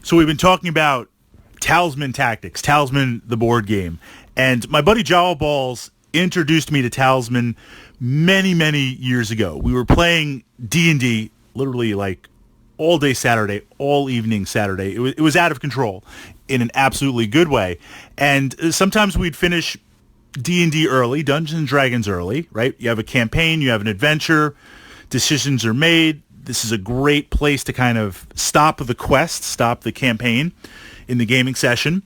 So we've been talking about Talisman Tactics, Talisman the board game. And my buddy Jowl Balls introduced me to Talisman many, many years ago. We were playing D&D literally like all day Saturday, all evening Saturday. It was out of control in an absolutely good way. And sometimes we'd finish D&D early, Dungeons & Dragons early, right? You have a campaign, you have an adventure, decisions are made. This is a great place to kind of stop the quest, stop the campaign in the gaming session,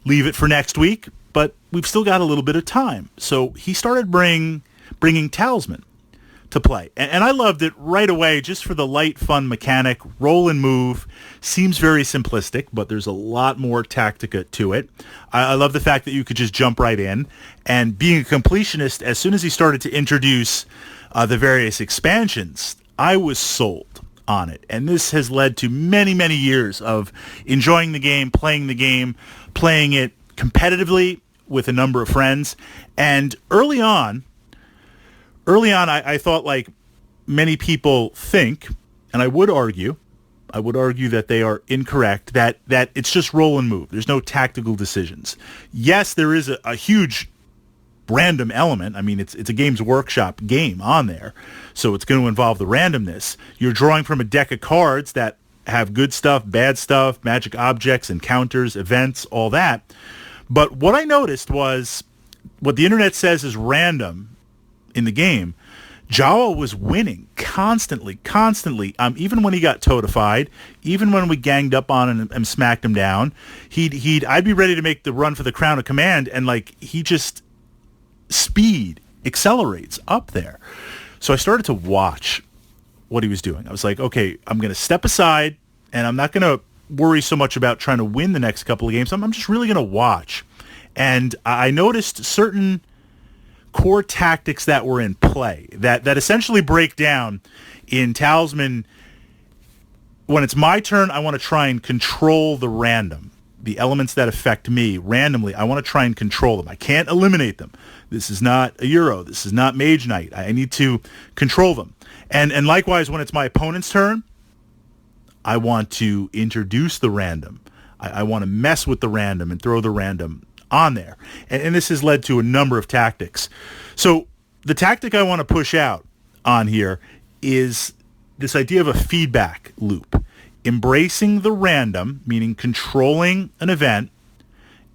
leave it for next week, but we've still got a little bit of time. So he started bringing Talisman to play. And I loved it right away just for the light, fun mechanic. Roll and move seems very simplistic, but there's a lot more tactica to it. I love the fact that you could just jump right in. And being a completionist, as soon as he started to introduce the various expansions, I was sold on it. And this has led to many, many years of enjoying the game, playing it competitively with a number of friends. And early on, I thought, like many people think, and I would argue that they are incorrect, that it's just roll and move. There's no tactical decisions. Yes, there is a huge random element. I mean, it's a Games Workshop game on there, so it's going to involve the randomness. You're drawing from a deck of cards that have good stuff, bad stuff, magic objects, encounters, events, all that. But what I noticed was what the internet says is random in the game. Jawa was winning constantly, even when he got totified, even when we ganged up on him and smacked him down. I'd be ready to make the run for the Crown of Command, and like he just speed accelerates up there. So I started to watch what he was doing. I was like, okay, I'm going to step aside, and I'm not going to worry so much about trying to win the next couple of games. I'm just really going to watch. And I noticed certain core tactics that were in play that essentially break down in Talisman. When it's my turn, I want to try and control the random. The elements that affect me randomly, I want to try and control them. I can't eliminate them. This is not a Euro. This is not Mage Knight. I need to control them. And likewise, when it's my opponent's turn, I want to introduce the random. I want to mess with the random and throw the random on there. And this has led to a number of tactics. So the tactic I want to push out on here is this idea of a feedback loop. Embracing the random, meaning controlling an event,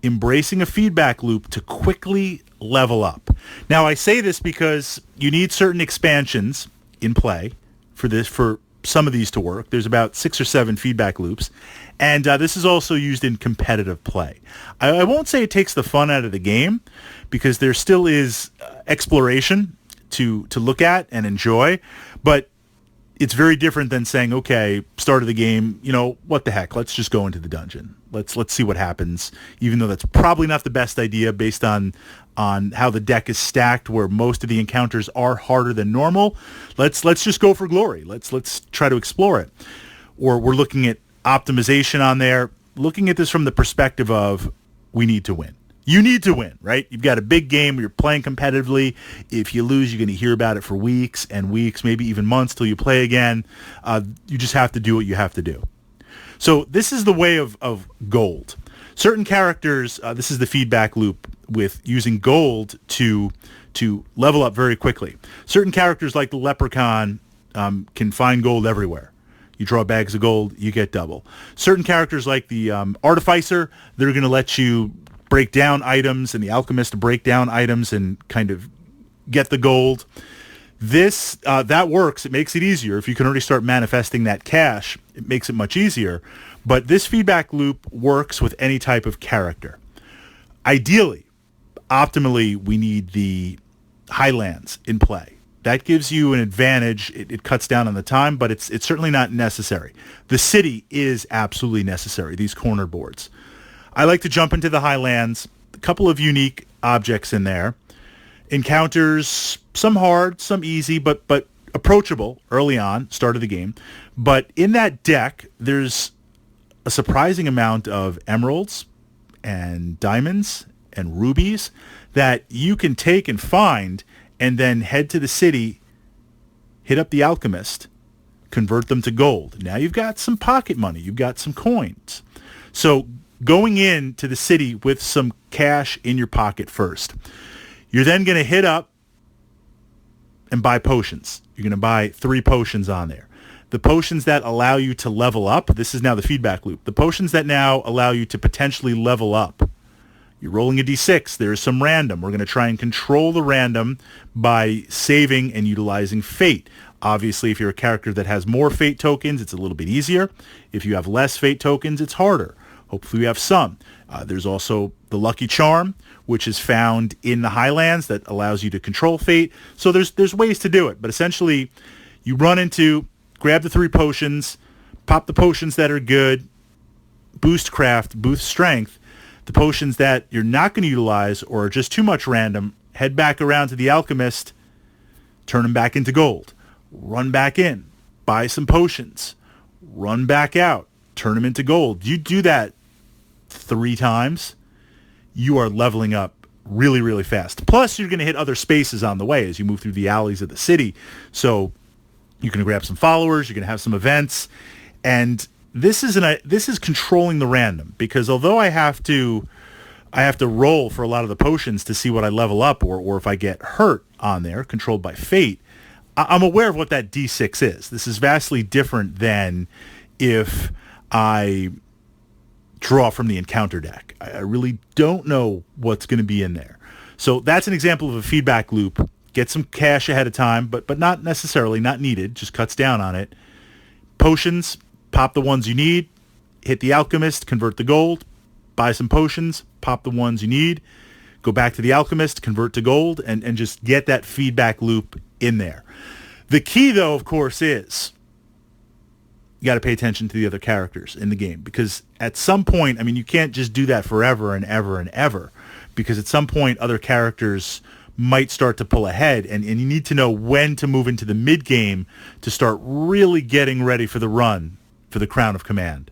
embracing a feedback loop to quickly level up. Now, I say this because you need certain expansions in play for some of these to work. There's about 6 or 7 feedback loops, and this is also used in competitive play. I won't say it takes the fun out of the game, because there still is exploration to look at and enjoy, but it's very different than saying, okay, start of the game, what the heck, let's just go into the dungeon. Let's see what happens, even though that's probably not the best idea based on how the deck is stacked, where most of the encounters are harder than normal. Let's just go for glory. Let's try to explore it. Or we're looking at optimization on there, looking at this from the perspective of we need to win. You need to win, right? You've got a big game. You're playing competitively. If you lose, you're going to hear about it for weeks and weeks, maybe even months till you play again. You just have to do what you have to do. So this is the way of gold. Certain characters, this is the feedback loop with using gold to level up very quickly. Certain characters like the Leprechaun can find gold everywhere. You draw bags of gold, you get double. Certain characters like the Artificer, they're going to let you break down items, and the Alchemist to break down items and kind of get the gold. This that works. It makes it easier. If you can already start manifesting that cash, it makes it much easier. But this feedback loop works with any type of character. Ideally, optimally, we need the Highlands in play. That gives you an advantage. It cuts down on the time, but it's certainly not necessary. The city is absolutely necessary, these corner boards. I like to jump into the Highlands, a couple of unique objects in there. Encounters, some hard, some easy, but approachable early on, start of the game. But in that deck, there's a surprising amount of emeralds and diamonds and rubies that you can take and find, and then head to the city, hit up the Alchemist, convert them to gold. Now you've got some pocket money. You've got some coins. So going into the city with some cash in your pocket first. You're then going to hit up and buy potions. You're going to buy 3 potions on there. The potions that allow you to level up, this is now the feedback loop. The potions that now allow you to potentially level up. You're rolling a d6. There's some random. We're going to try and control the random by saving and utilizing fate. Obviously, if you're a character that has more fate tokens, it's a little bit easier. If you have less fate tokens, it's harder. Hopefully we have some. There's also the Lucky Charm, which is found in the Highlands that allows you to control fate. So there's ways to do it. But essentially, you run into, grab the 3 potions, pop the potions that are good, boost craft, boost strength. The potions that you're not going to utilize or are just too much random, head back around to the alchemist, turn them back into gold. Run back in, buy some potions, run back out, turn them into gold. You do that 3 times, you are leveling up really, really fast. Plus, you're going to hit other spaces on the way as you move through the alleys of the city. So you're going to grab some followers, you're going to have some events, and this is controlling the random, because although I have to roll for a lot of the potions to see what I level up or if I get hurt on there, controlled by fate, I'm aware of what that D6 is. This is vastly different than if I draw from the encounter deck. I really don't know what's going to be in there. So that's an example of a feedback loop. Get some cash ahead of time, but not necessarily, not needed, just cuts down on it. Potions, pop the ones you need, hit the alchemist, convert the gold, buy some potions, pop the ones you need, go back to the alchemist, convert to gold, and just get that feedback loop in there. The key, though, of course, is you got to pay attention to the other characters in the game, because at some point, I mean, you can't just do that forever and ever and ever, because at some point other characters might start to pull ahead, and you need to know when to move into the mid game to start really getting ready for the run for the Crown of Command.